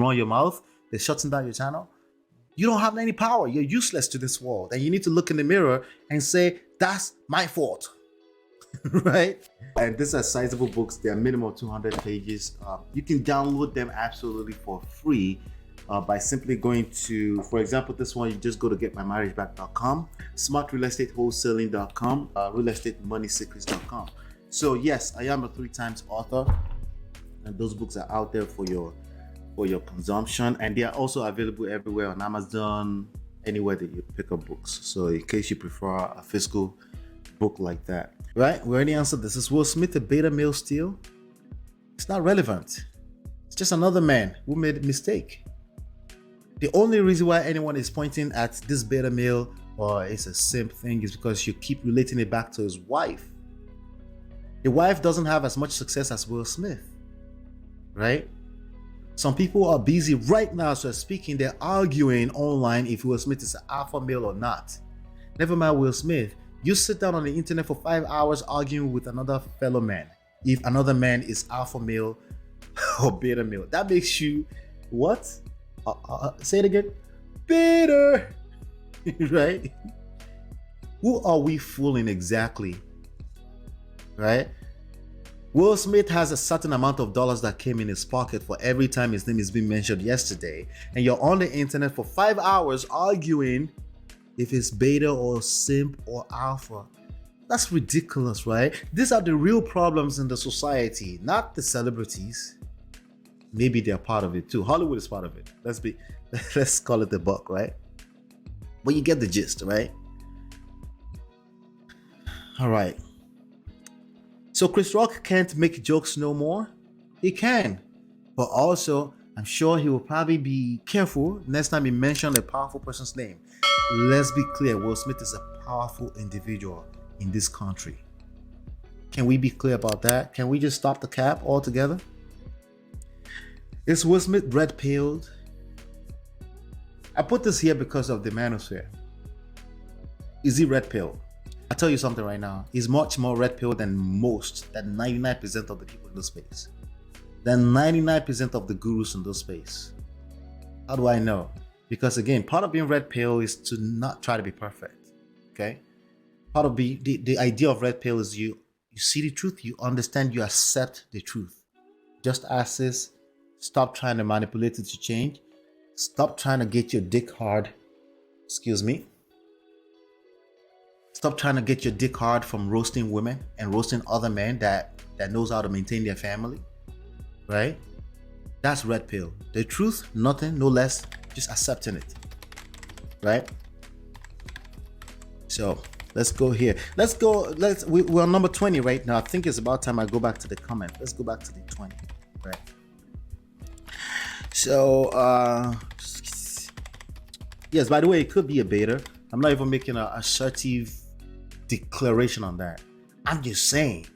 run your mouth, they're shutting down your channel. You don't have any power. You're useless to this world. And you need to look in the mirror and say, that's my fault. Right? And these are sizable books. They're minimum 200 pages. You can download them absolutely for free by simply going to, for example, this one, you just go to getmymarriageback.com, smartrealestatewholesaling.com, realestatemoneysecrets.com. So yes, I am a 3 times author, and those books are out there for your consumption, and they are also available everywhere on Amazon, anywhere that you pick up books. So in case you prefer a physical book like that, right? We already answered this. Is Will Smith a beta male still? It's not relevant. It's just another man who made a mistake. The only reason why anyone is pointing at this beta male or it's a simp thing is because you keep relating it back to his wife. The wife doesn't have as much success as Will Smith, right? Some people are busy right now, so speaking, they're arguing online if Will Smith is an alpha male or not. Never mind Will Smith. You sit down on the internet for 5 hours arguing with another fellow man if another man is alpha male or beta male. That makes you what? Say it again. Bitter. Right? Who are we fooling exactly? Right? Will Smith has a certain amount of dollars that came in his pocket for every time his name is being mentioned yesterday, and you're on the internet for 5 hours arguing if it's beta or simp or alpha. That's ridiculous, right? These are the real problems in the society, not the celebrities. Maybe they're part of it too. Hollywood is part of it. Let's call it the buck, right? But you get the gist, right? All right. So Chris Rock can't make jokes no more? He can. But also, I'm sure he will probably be careful next time he mentions a powerful person's name. Let's be clear, Will Smith is a powerful individual in this country. Can we be clear about that? Can we just stop the cap altogether? Is Will Smith red-pilled? I put this here because of the manosphere. Is he red-pilled? I'll tell you something right now. He's much more red-pilled than 99% of the people in this space. Than 99% of the gurus in this space. How do I know? Because again, part of being red-pill is to not try to be perfect. Okay? Part of the idea of red-pill is you see the truth, you understand, you accept the truth. Just as this, stop trying to manipulate it to change. Stop trying to get your dick hard. Excuse me. Stop trying to get your dick hard from roasting women and roasting other men that knows how to maintain their family. Right? That's red pill. The truth, nothing, no less, just accepting it. Right? So let's go here. We're on number 20 right now. I think it's about time I go back to the comment. Let's go back to the 20. Right. So yes, by the way, it could be a beta. I'm not even making an assertive declaration on that. I'm just saying,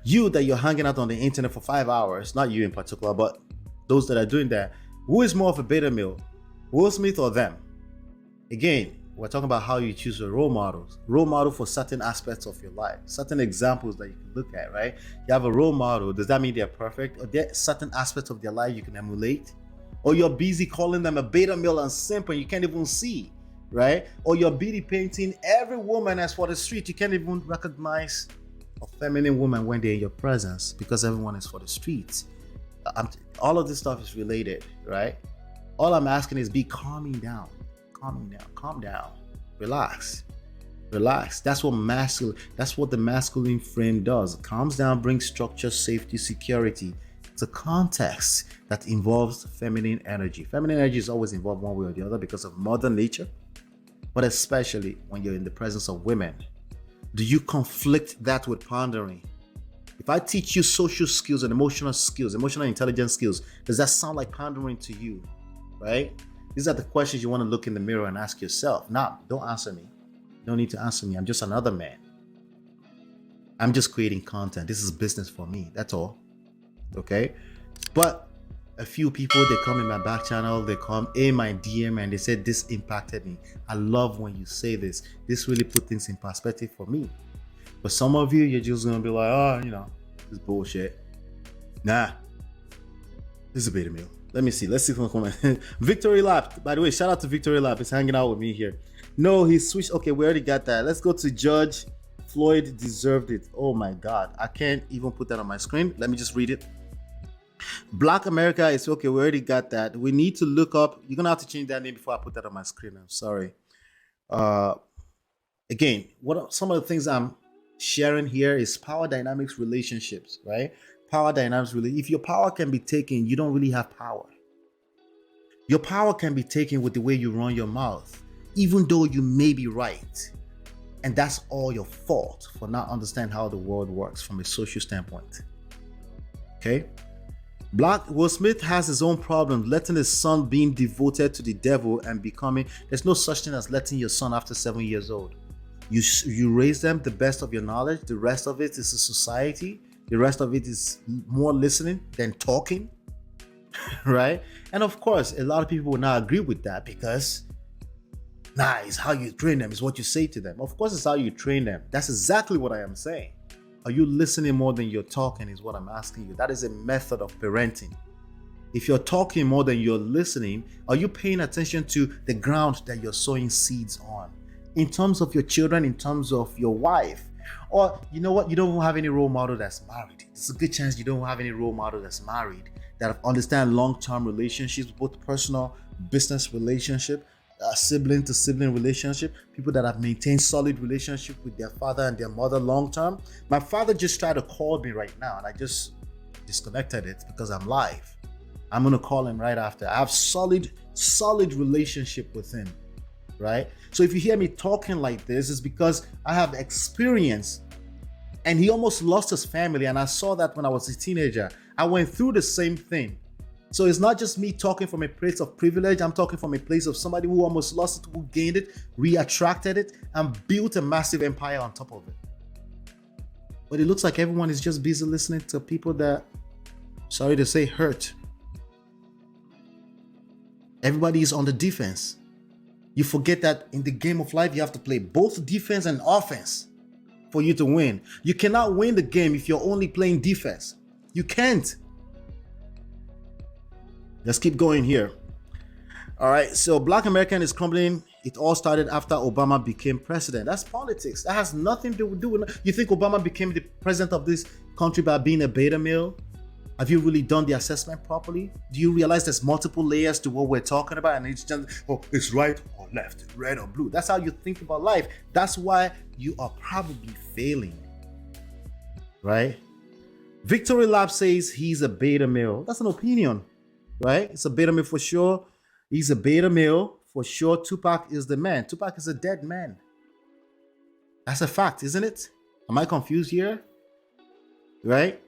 you that you're hanging out on the internet for 5 hours, not you in particular, but those that are doing that, who is more of a beta male, Will Smith or them? Again, we're talking about how you choose your role model for certain aspects of your life, certain examples that you can look at, right? You have a role model. Does that mean they're perfect? Or there certain aspects of their life you can emulate? Or you're busy calling them a beta male and simp and you can't even see, right? Or you're busy painting every woman as for the street. You can't even recognize a feminine woman when they're in your presence because everyone is for the streets. All of this stuff is related, right? All I'm asking is be calm down, relax. That's what the masculine frame does. It calms down, brings structure, safety, security. It's a context that involves feminine energy. Feminine energy is always involved one way or the other because of mother nature, but especially when you're in the presence of women. Do you conflict that with pondering? If I teach you social skills and emotional intelligence skills, does that sound like pandering to you, right? These are the questions you want to look in the mirror and ask yourself. Now, don't answer me. You don't need to answer me. I'm just another man. I'm just creating content. This is business for me. That's all. Okay? But a few people, they come in my back channel, they come in my DM and they said, this impacted me. I love when you say this. This really put things in perspective for me. But some of you, you're just going to be like, oh, this is bullshit. Nah. This is a beta male. Let me see. Let's see if we can comment. Victory Lap. By the way, shout out to Victory Lap. He's hanging out with me here. No, he switched. Okay, we already got that. Let's go to Judge Floyd deserved it. Oh my God. I can't even put that on my screen. Let me just read it. Black America is okay. We already got that. We need to look up. You're going to have to change that name before I put that on my screen. I'm sorry. Again, what are some of the things I'm sharing here is power dynamics relationships, right? Power dynamics really. If your power can be taken, you don't really have power. Your power can be taken with the way you run your mouth, even though you may be right. And that's all your fault for not understanding how the world works from a social standpoint. Okay? Will Smith has his own problem, letting his son being devoted to the devil and becoming, there's no such thing as letting your son after 7 years old. You raise them the best of your knowledge. The rest of it is a society. The rest of it is more listening than talking, right? And of course, a lot of people will not agree with that because, it's how you train them, is what you say to them. Of course, it's how you train them. That's exactly what I am saying. Are you listening more than you're talking is what I'm asking you. That is a method of parenting. If you're talking more than you're listening, are you paying attention to the ground that you're sowing seeds on? In terms of your children, in terms of your wife, or you know what, you don't have any role model that's married. It's a good chance you don't have any role model that's married that understand long-term relationships, both personal, business relationship, sibling to sibling relationship, people that have maintained solid relationship with their father and their mother long-term. My father just tried to call me right now and I just disconnected it because I'm live. I'm going to call him right after. I have solid relationship with him, right? So if you hear me talking like this, it's because I have experience. And he almost lost his family, and I saw that when I was a teenager. I went through the same thing. So it's not just me talking from a place of privilege. I'm talking from a place of somebody who almost lost it, who gained it, re-attracted it, and built a massive empire on top of it. But it looks like everyone is just busy listening to people that, sorry to say, hurt. Everybody is on the defense. You forget that in the game of life, you have to play both defense and offense for you to win. You cannot win the game if you're only playing defense. You can't. Let's keep going here. All right, so Black American is crumbling. It all started after Obama became president. That's politics. That has nothing to do with. You think Obama became the president of this country by being a beta male? Have you really done the assessment properly? Do you realize there's multiple layers to what we're talking about? And it's just, it's right or left, red or blue. That's how you think about life. That's why you are probably failing, right? Victory Lab says he's a beta male. That's an opinion, right? It's a beta male for sure. He's a beta male for sure. Tupac is the man. Tupac is a dead man. That's a fact, isn't it? Am I confused here? Right?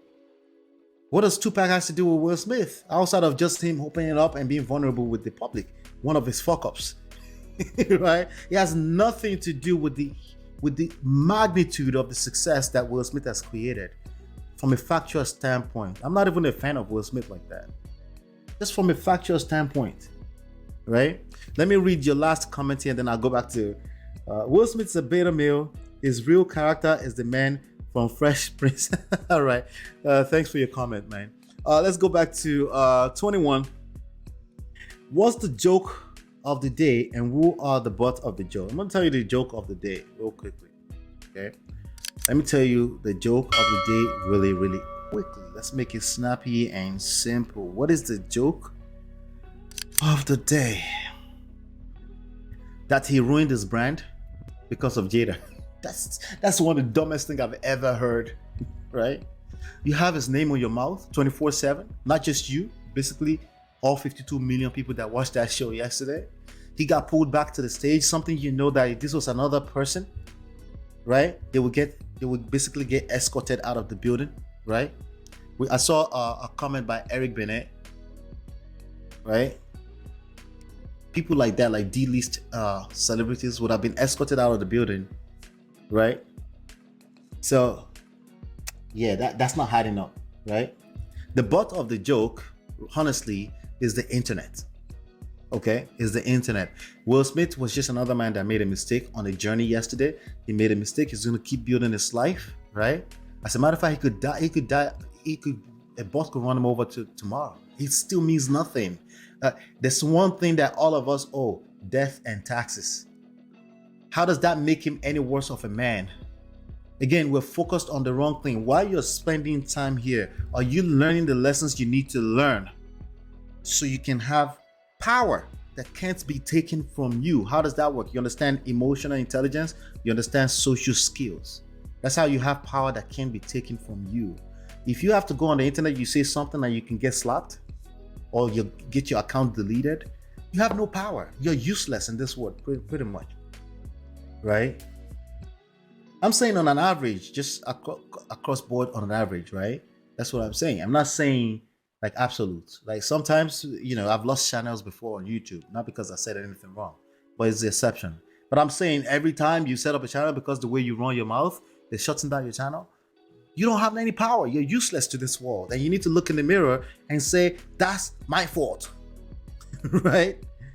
What does Tupac has to do with Will Smith outside of just him opening up and being vulnerable with the public? One of his fuck-ups, right? It has nothing to do with the magnitude of the success that Will Smith has created from a factual standpoint. I'm not even a fan of Will Smith like that. Just from a factual standpoint, right? Let me read your last comment here and then I'll go back to Will Smith's a beta male. His real character is the man from Fresh Prince. All right. Thanks for your comment, man. Let's go back to 21. What's the joke of the day and who are the butt of the joke? I'm going to tell you the joke of the day real quickly. Okay. Let me tell you the joke of the day really, really quickly. Let's make it snappy and simple. What is the joke of the day? That he ruined his brand because of Jada. That's one of the dumbest things I've ever heard, right? You have his name on your mouth 24/7, not just you, basically all 52 million people that watched that show yesterday. He got pulled back to the stage, something you know that if this was another person, right? They would basically get escorted out of the building, right? I saw a comment by Eric Bennett, right? People like that, like D-list celebrities would have been escorted out of the building, right? So yeah, that's not hiding up, right? The butt of the joke, honestly, is the internet. Okay, is the internet. Will Smith was just another man that made a mistake on a journey yesterday. He made a mistake. He's going to keep building his life, right? As a matter of fact, he could die. A boss could run him over tomorrow. It still means nothing. There's one thing that all of us owe: death and taxes. How does that make him any worse of a man? Again, we're focused on the wrong thing. While you're spending time here, are you learning the lessons you need to learn so you can have power that can't be taken from you? How does that work? You understand emotional intelligence, you understand social skills. That's how you have power that can't be taken from you. If you have to go on the internet, you say something and you can get slapped or you get your account deleted, you have no power. You're useless in this world, pretty much. Right? I'm saying on an average, just across board on an average, right? That's what I'm saying. I'm not saying like absolute. Like sometimes, I've lost channels before on YouTube, not because I said anything wrong, but it's the exception. But I'm saying every time you set up a channel, because the way you run your mouth, they're shutting down your channel. You don't have any power. You're useless to this world. And you need to look in the mirror and say, that's my fault. Right?